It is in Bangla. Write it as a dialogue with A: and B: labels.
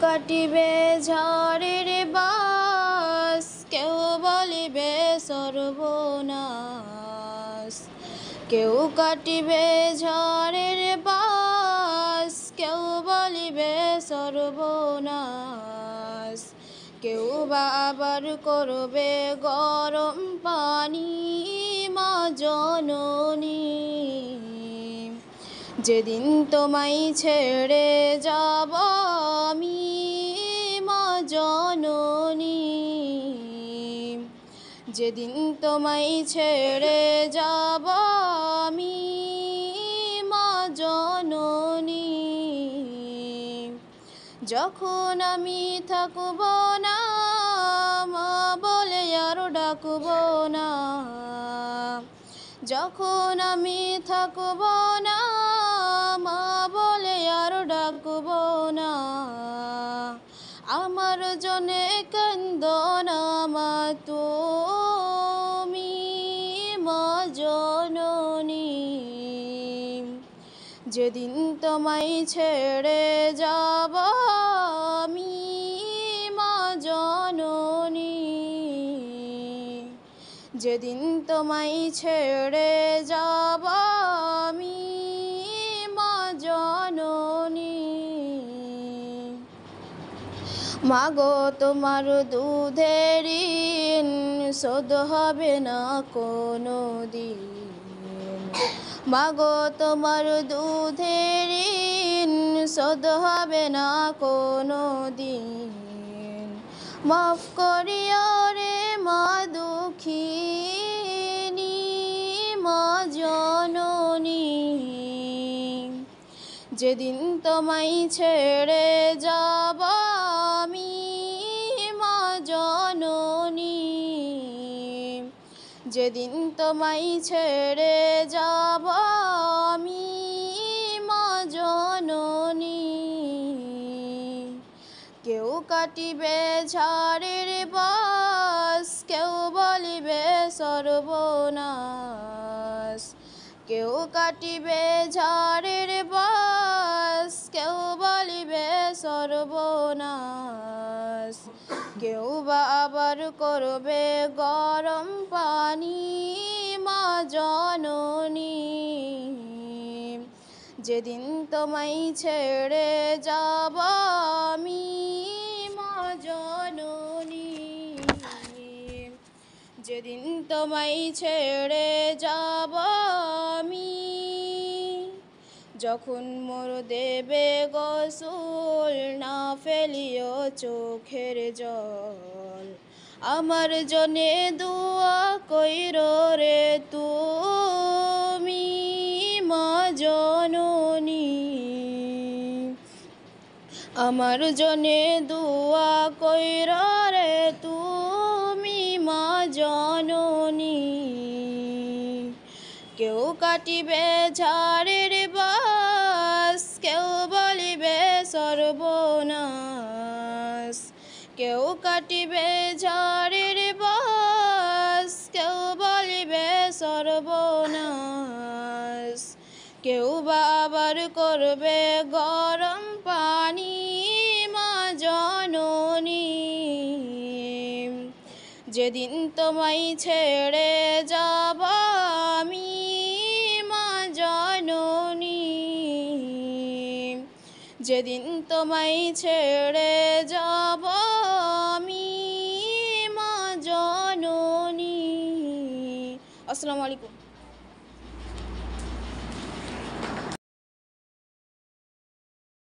A: কাটিবে ঝড়ের বাস, কেউ বলিবে সর্বনাশ। কেউ কাটিবে ঝড়ের বাস, কেউ বলিবে সর্বনাশ। কেউ বা আবার করবে গরম পানি মা জননী। যেদিন তোমায় ছেড়ে যাব আমি মা জননী, যেদিন তোমায় ছেড়ে যাব আমি মা জননী। যখন আমি থাকব না মা বলে আর ডাকব না, যখন আমি থাকব না মা বলে আর ডাকব না। আমার জন্যে কান্দো না মা তুমি মা জননী। যেদিন তোমায় ছেড়ে যাব আমি মা জননী, যেদিন তোমায় ছেড়ে যাব আমি মা জননী। মাগো তোমার দুধের ঋণ শোধ হবে না কোনো দিন। মাগো তোমার দুধের ঋণ শোধ হবে না কোনো দিন। মাফ করিও রে মা দুঃখিনী মা জননী। যেদিন তোমায় ছেড়ে যাব আমি মা জননী, যেদিন তোমায় ছেড়ে যাব আমি মা জননী। কেউ কাটিবে ঝড়ের বাস, কেউ বলিবে সর্বনাশ। কেউ কাটিবে ঝড়ের বাস, কেউ বলিবে সর্বনাশ। কেউ বা আবার করবে গরম পানি মা জননী। যেদিন তোমায় ছেড়ে যাব আমি মা জননী, যেদিন তোমায় ছেড়ে যাব আমি। যখন মোর দেবে গোসল না ফেলিও চোখের জল, আমার জন্যে দুয়া কইরো রে তুমি মা জননী। আমার জন্যে দুয়া কইরো রে তুমি মা জননী। কেউ কাটিবে ঝড়ের বাস, কেউ বলিবে সর্বনাশ। কেউ কাটিবে ঝড়ের বাস, কেউ বলিবে সর্বনাশ। কেউ বা আবার করবে গরম পানি মা জননী। যেদিন তোমায় ছেড়ে যাব আমি মা জননী, যেদিন তোমায় ছেড়ে যাব আমি মা জননী। আসসালামু আলাইকুম।